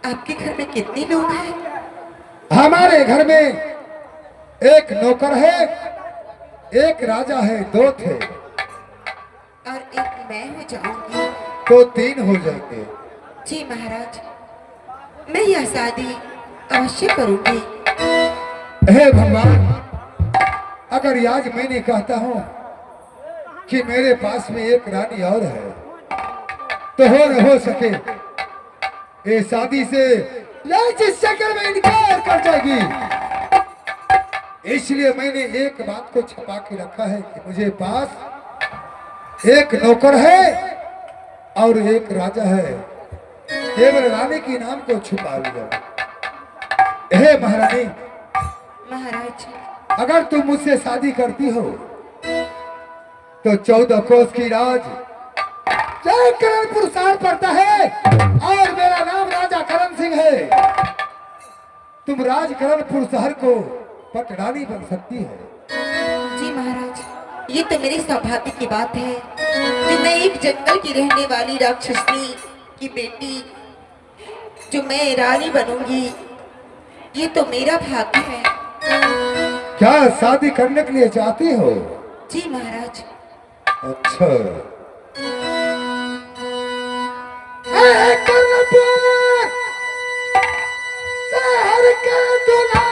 आपके घर में कितने लोग हैं? हमारे घर में एक नौकर है, एक राजा है, दो थे और एक मैं हो जाऊंगी। तो तीन हो जाएंगे। जी महाराज, मैं यह शादी अवश्य करूंगी। हे भगवान, अगर आज मैंने कहता हूँ कि मेरे पास में एक रानी और है तो हो न हो सके ये शादी से जिस शक्ल में इनकार कर जाएगी। इसलिए मैंने एक बात को छुपा के रखा है कि मुझे पास एक नौकर है और एक राजा है, केवल रानी के नाम को छुपा लिया। हे महारानी, महाराज, अगर तुम मुझसे शादी करती हो तो 14 कोस की राज जय करणपुर सार पड़ता है और मेरा नाम राजा करण सिंह है। तुम राज करणपुर शहर को पटरानी बन सकती है। जी महाराज, ये तो मेरे सौभाग्य की बात है कि मैं एक जंगल की रहने वाली राक्षसनी की बेटी, जो मैं रानी बनूंगी, ये तो मेरा भाग्य है। क्या शादी करने के लिए चाहती हो? जी महाराज। अच्छा, शहर के दूल्हा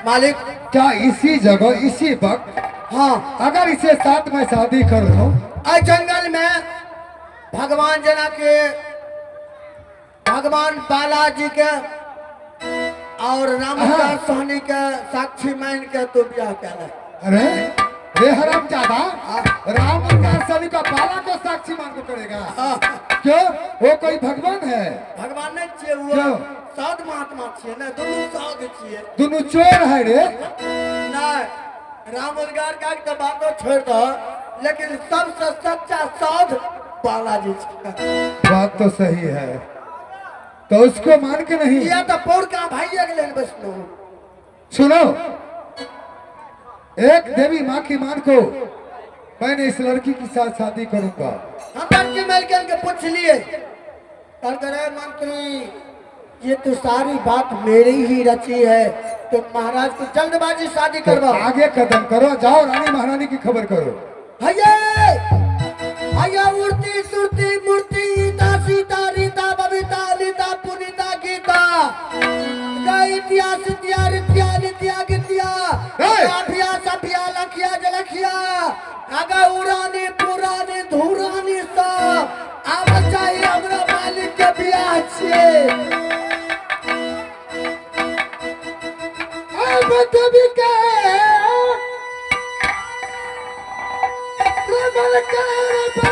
मालिक, क्या इसी जगह इसी वक्त? हाँ, अगर इसे साथ में शादी कर लो, जंगल में भगवान जना के, भगवान बालाजी के और रामदास सहनी के साक्षी मान के तो ब्याह कहना। अरे रे हराम ज्यादा, रामदास सहनी का बाला को साक्षी मान को करेगा? क्यों? वो कोई भगवान है? भगवान नहीं चाहिए, वो साध महात्मा चाहिए ना, दोनों साध चाहिए। दोनों चोर है रे? नहीं, राम रोजगार का तो बात तो छोड़ दो, लेकिन सबसे सच्चा साध बालाजी। बात तो सही है, तो उसको मान के नहीं? या तो पौड़ का भाई अगले बस लो। सुनो, एक देवी माँ की मान को मैंने इस लड़की के साथ शादी करूंगा। हम लड़की मिल के पूछ लिए, मंत्री ये तो सारी बात मेरी ही रची है। तो महाराज को जल्दबाजी शादी तो करवाओ। आगे कदम करो, जाओ रानी महारानी की खबर करो। हये हया उड़ती सुरती मूर्ति सीता रीता बबीता लीता पुनीता गीता इतिहास इतिया रितिया नित्या गितिया अभिया सभिया लखिया जलखिया आगा उड़ानी पुरानी धुरानी सा आवा चाहिए हमरा मालिक के बियाह छे। अब तभी के प्रबल कर बा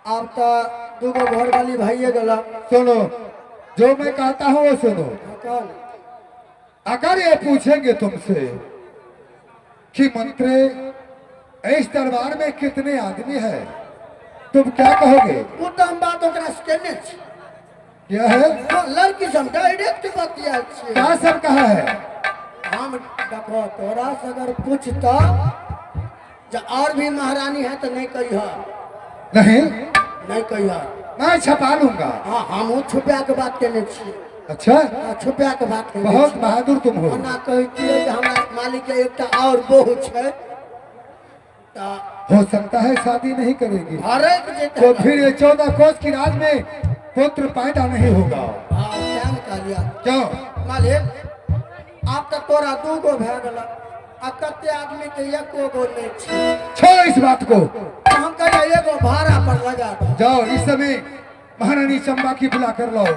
अब तो दूगो घर वाली भाइये गला। सुनो, जो मैं कहता हूँ वो सुनो। अगर ये पूछेंगे तुमसे कि मंत्री इस दरबार में कितने आदमी है, तुम क्या कहोगे? वो तो हम बात ओकरा से केने छी। क्या है? तो लड़की सब डायरेक्ट बतिया छी। क्या सब कहा है? हम देखो तोरा से अगर पूछता जो और भी महारानी है तो नहीं कहिया। नहीं कहिया। मैं छपा लूंगा। हाँ हम छुपा के बात केने छी। अच्छा, छुपा के बात केने छी। बहुत बहादुर तुम हो। ना कहती है कि हमारा मालिक के एकटा और बहू है तो हो सकता है शादी नहीं करेगी, हरे के जेता तो फिर ये 14 कोस की राज में पुत्र पैदा नहीं होगा। हाँ क्या कह लिया। क्यों? मालिक आप तो तोरा दू गो भै गला आ कते आदमी के एको गो नहीं छी। छोड़ इस बात को, तो हम कहे एगो भाड़ा पर लगा दो। जाओ इस समय महारानी चंबा की बुला कर लाओ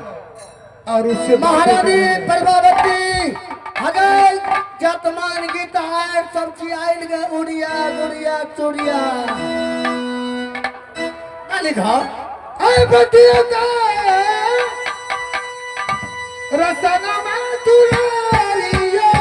और उससे महारानी प्रभावती हगल जतमान गीत आयल सब्जी आयल गे उड़िया गुड़िया चुड़िया मालिक हाँ रसना में दुलारिया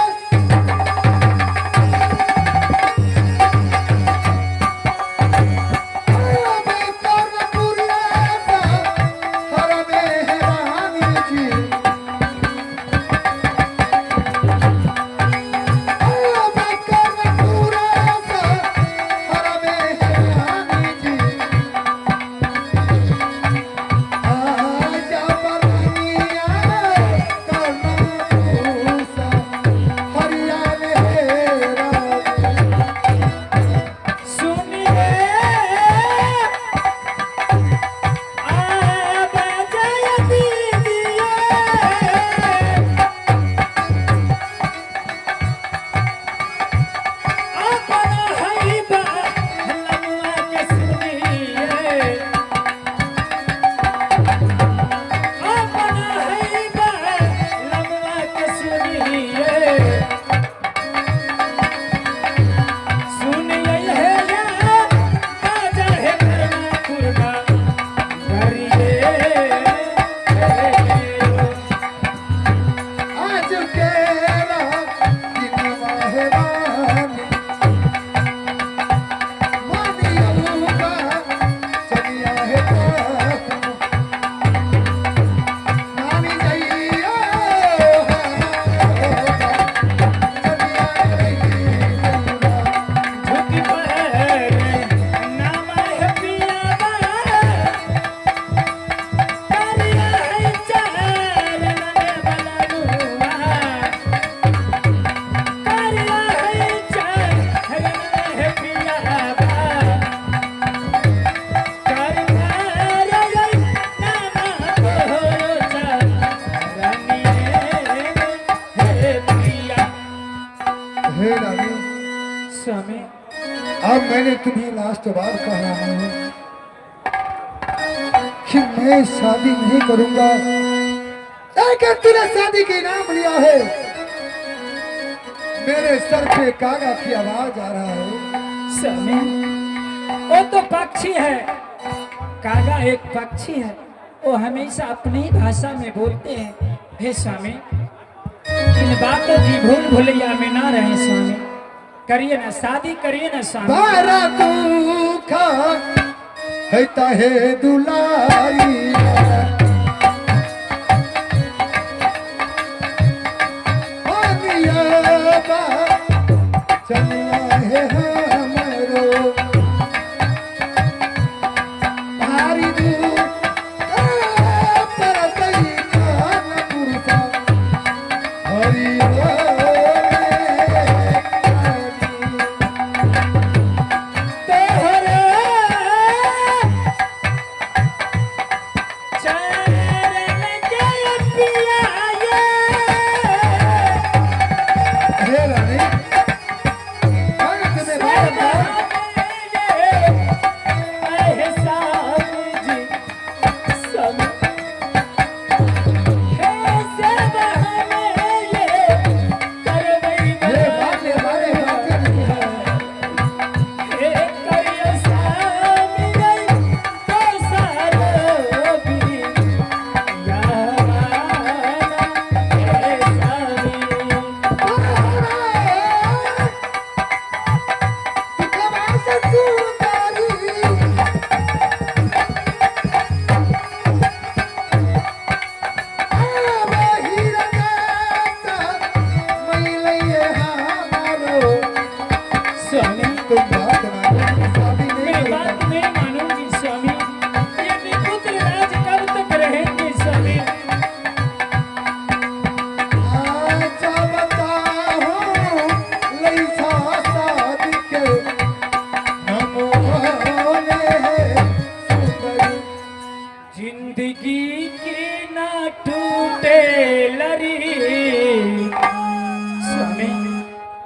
अब मैंने तुम्हें लास्ट बार कहा है कि मैं शादी नहीं करूंगा, लेकिन तूने शादी के नाम लिया है। मेरे सर पे कागा की आवाज आ रहा है। समय वो तो पक्षी है, कागा एक पक्षी है, वो हमेशा अपनी ही भाषा में बोलते हैं। हे स्वामी, इन बातों की भूल भुलैया में ना रहे स्वामी। करिए ना शादी, करिए ना स्वामी। बारा दुखा है ताहे दुलारी चलिया है हमरो भारी पर कई कान पुरसा हरि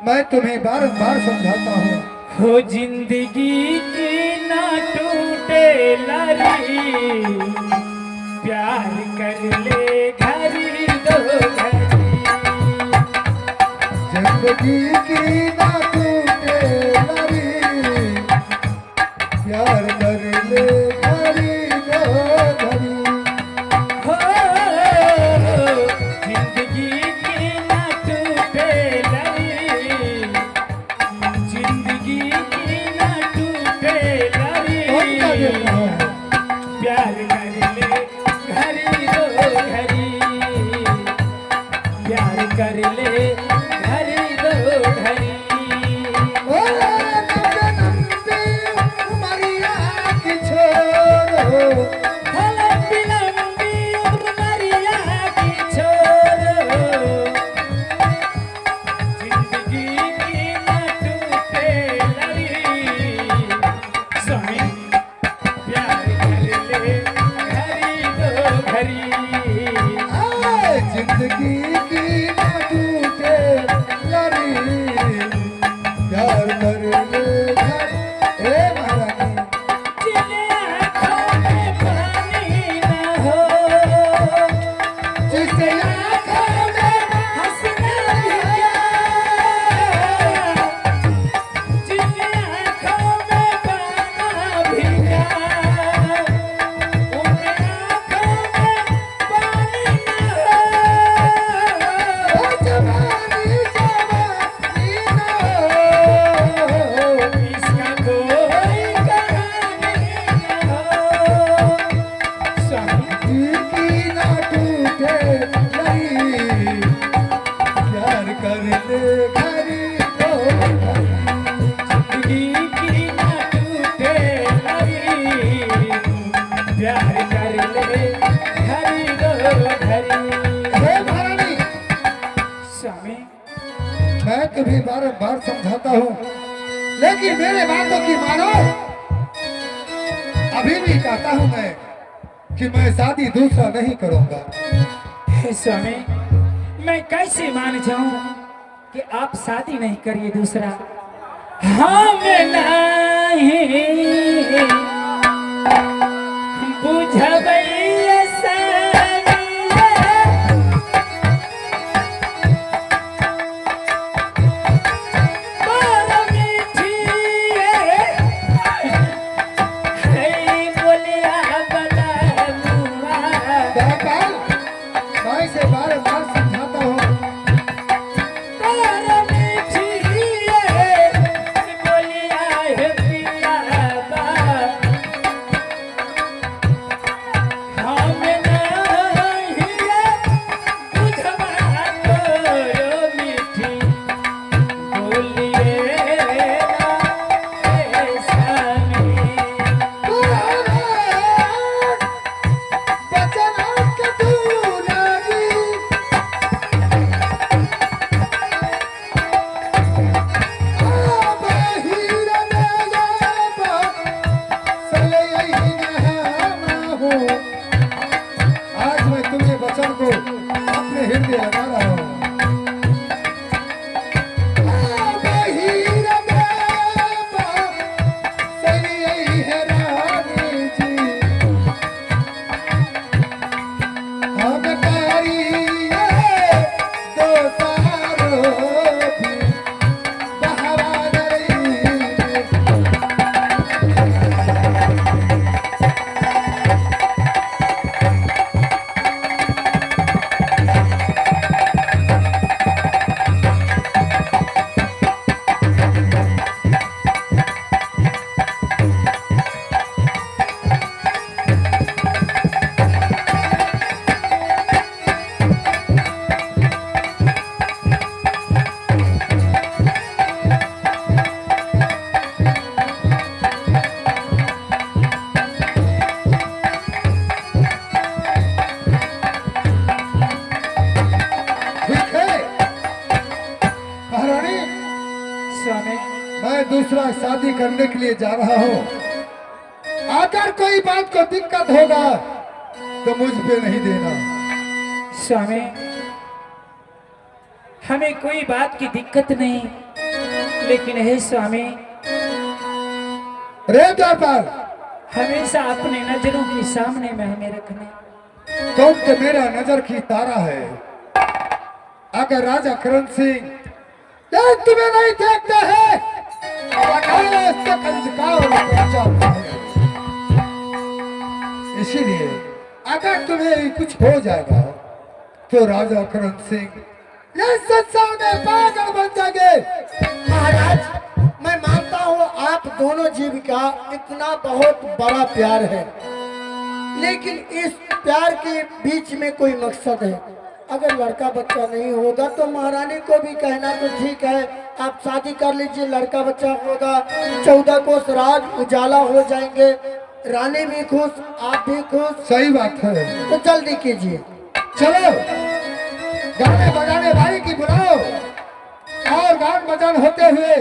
मैं तुम्हें बार-बार समझाता हूँ। हो जिंदगी की ना टूटे लरी, प्यार कर ले घरी दो घरी। जिंदगी की ना टूटे लरी, प्यार कर ले घरी दो घरी। हो जिंदगी की ना टूटे लरी, जिंदगी की ना टूटे लरी। प्यार कर ले घरी दो घरी, प्यार कर ले घरी दो घरी। ओ नंदे उमरिया की छोरो, लंबी लंबी उमरिया की छोरो, जिंदगी की ना टूटे लरी। स्वामी प्यार कर ले घरी दो घरी। जिंदगी की ना टूटे लरी, प्यार कर ले घरी। ए महारानी जिले आँखों में पानी ना हो, जिसे आँखों में हंसना भी क्या, जिले आँखों में पाना भी क्या, उनके आँखों में पानी ना हो। जवानी जवानी ना हो, इसका कोई कहानी ना हो। स्वामी की ना टूटे लरी, प्यार कर ले घरी दो घरी। जिंदगी की ना टूटे लरी, प्यार कर ले घरी दो घरी। हे महारानी, स्वामी मैं तुम्हें बार-बार समझाता हूँ, लेकिन मेरे बातों की मानो। अभी भी कहता हूँ मैं कि मैं शादी दूसरा नहीं करूँगा। हे स्वामी, मैं कैसे मान जाऊं कि आप शादी नहीं करिए दूसरा। हम नहीं बुझबैया सानिया, बड़ मीठी है बोलिया बला मुआ। महारानी, स्वामी मैं दूसरा शादी करने के लिए जा रहा हूँ। अगर कोई बात को दिक्कत होगा तो मुझ पे नहीं देना। स्वामी हमें कोई बात की दिक्कत नहीं, लेकिन हे स्वामी रे द्वारपाल, हमेशा अपने नजरों के सामने में हमें रखना। तुम तो मेरा नजर की तारा है। अगर राजा करण सिंह ये तुम्हें नहीं देखते हैं इसीलिए अगर तुम्हें कुछ हो जाएगा तो राजा करण सिंह ये संसार में पागल बन जाएंगे। महाराज, मैं मानता हूँ आप दोनों जीव का इतना बहुत बड़ा प्यार है, लेकिन इस प्यार के बीच में कोई मकसद है। अगर लड़का बच्चा नहीं होगा तो महारानी को भी कहना तो ठीक है, आप शादी कर लीजिए, लड़का बच्चा होगा, 14 कोस राज उजाला हो जाएंगे, रानी भी खुश, आप भी खुश। सही बात है, तो जल्दी कीजिए। चलो गाने बजाने भाई की बुलाओ और गान बजान होते हुए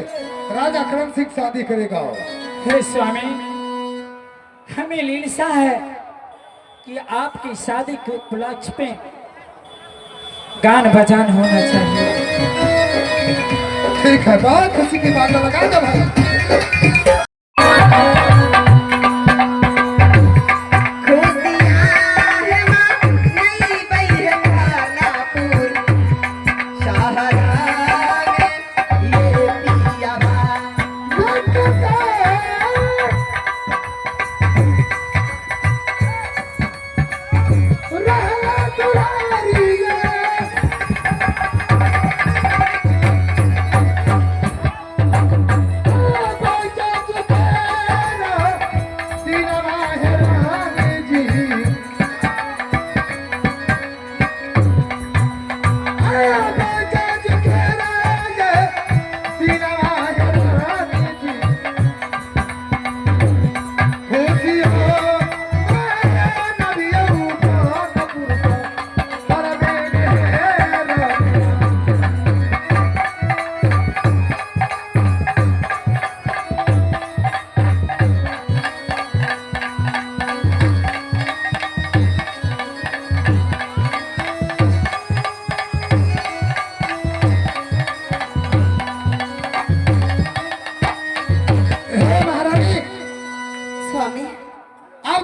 राजा करण सिंह शादी करेगा। हे स्वामी हमें लीलसा है कि आपकी शादी के उपलक्ष्य पे गान बजान होना चाहिए। ठीक है, बहुत खुशी की बात है, लगा दो भाई।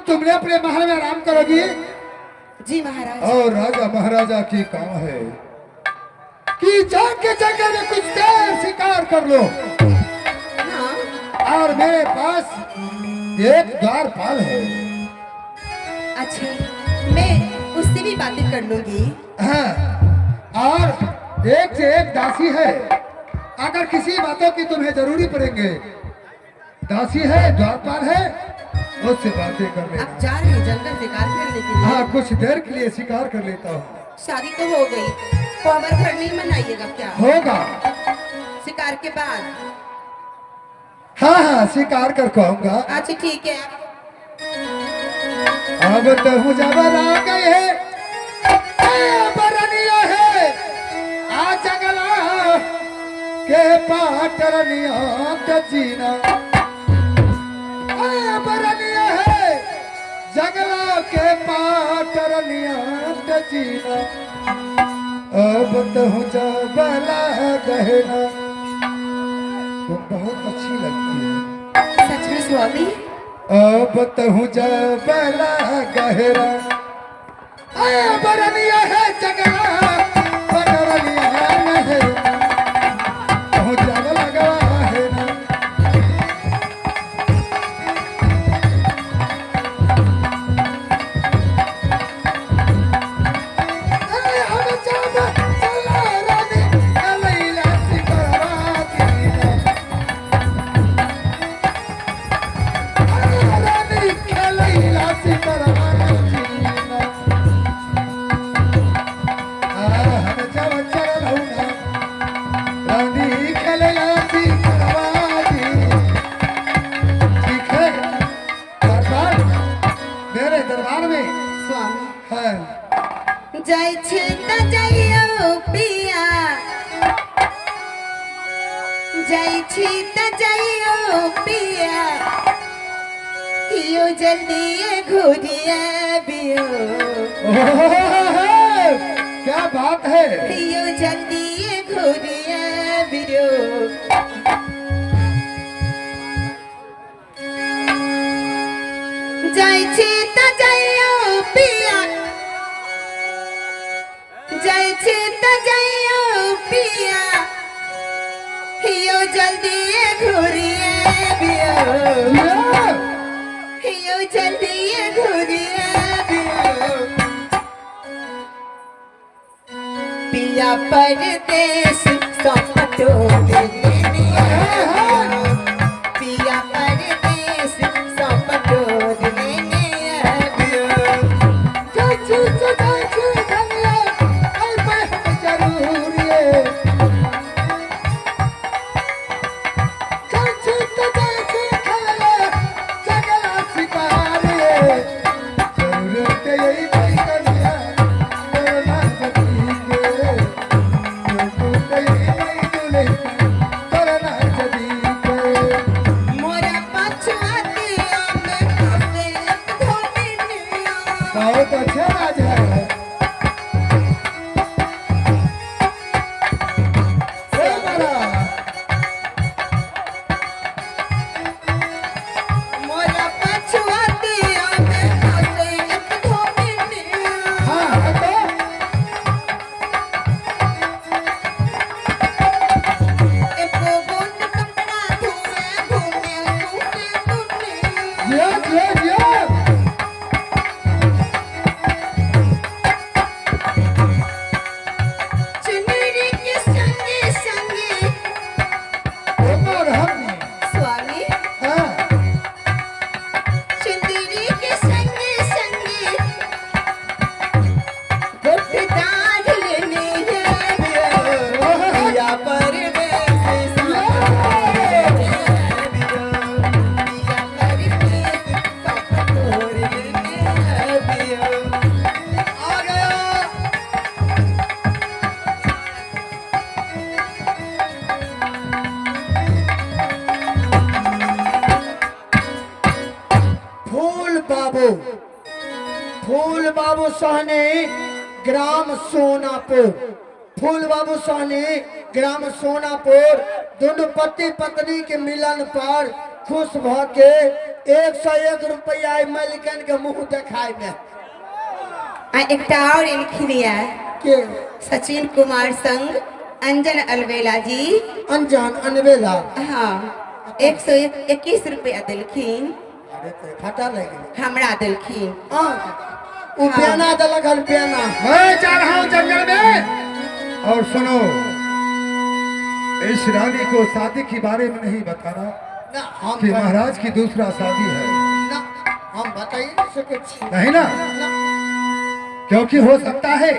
तुमने अपने महल में आराम करोगी। जी महाराज। और राजा महाराजा की काम है कि जाके जंगल में कुछ देर शिकार कर लो। हाँ। और मेरे पास एक द्वारपाल है। अच्छा, मैं उससे भी बातें कर लूंगी। हाँ, और एक से एक दासी है। अगर किसी बातों की तुम्हें जरूरी पड़ेंगे, दासी है, द्वारपाल है, उससे बातें कर लेना। आप जा रहे हैं जंगल शिकार करने के लिए? हाँ, कुछ देर के लिए शिकार कर लेता हूँ। शादी तो हो गई, तो हमारे घर नहीं मनाइएगा क्या? होगा शिकार के बाद। हाँ हाँ, शिकार कर कहूँगा। अच्छा ठीक है। अब तो हूँ जबर आ गए है, बरनिया है, आ जंगला के पाटरनिया के जीना, बरनिया है, जंगला के पाटरनिया के जीना, अब तो हूँ जबला गहना। तुम बहुत अच्छी लगती है। सच में स्वामी? अब तो हूँ जबला गहरा, आया बरनिया है जगला, बरनिया है, हूँ जबला गहरा। हम जब चला रानी लैला सिकरवाती, रानी लैला सिकरवाती, हम जब चल होना रानी लैला सिकरवाती। ठीक है, दरबार, मेरे दरबार में स्वामी है। जाय छे त जाइयो पिया, जाई छी त जाइयो पिया हियो जल्दी घोरिया बियो क्या बात है। हियो जल्दी घोरिया बियो जाई छी त जाइयो पिया जाई छी त जाइयो पिया हियो जल्दी घोरिया बियो हियो जल्दी घोरिया बियो पिया परदेस सपटो पिया परदेस सपटो बहुत अच्छा राज है। मोरा पछुआ दिया में फसे एक धोबिनिया ए बोगुन कपड़ा धोए घूमे घूमे दुनिया चुनरी के संगे संगे स्वामी चुनरी के संगे संगे गुटदार लेने हैं पिया परदेस फूल बाबू सहनी ग्राम सोनापुर फूल बाबू सहनी ग्राम सोनापुर दोनों पति पत्नी के मिलन पर खुश भ के 101 रुपया मालिकन के मुंह देखाय में एकटा और लिखलिया के सचिन कुमार संग अंजन अलवेला जी अनजान अनबेला हाँ 121 रुपया दिलखिन खटा लगे हमरा दिलखिन वो पियाना दलक हल पियाना मैं जा रहा हूँ जंगल में। और सुनो, इस रानी को शादी के बारे में नहीं बताना ना हम कि महाराज की दूसरा शादी है। ना हम बताइए नहीं सके छी। नहीं ना, ना क्योंकि हो सकता है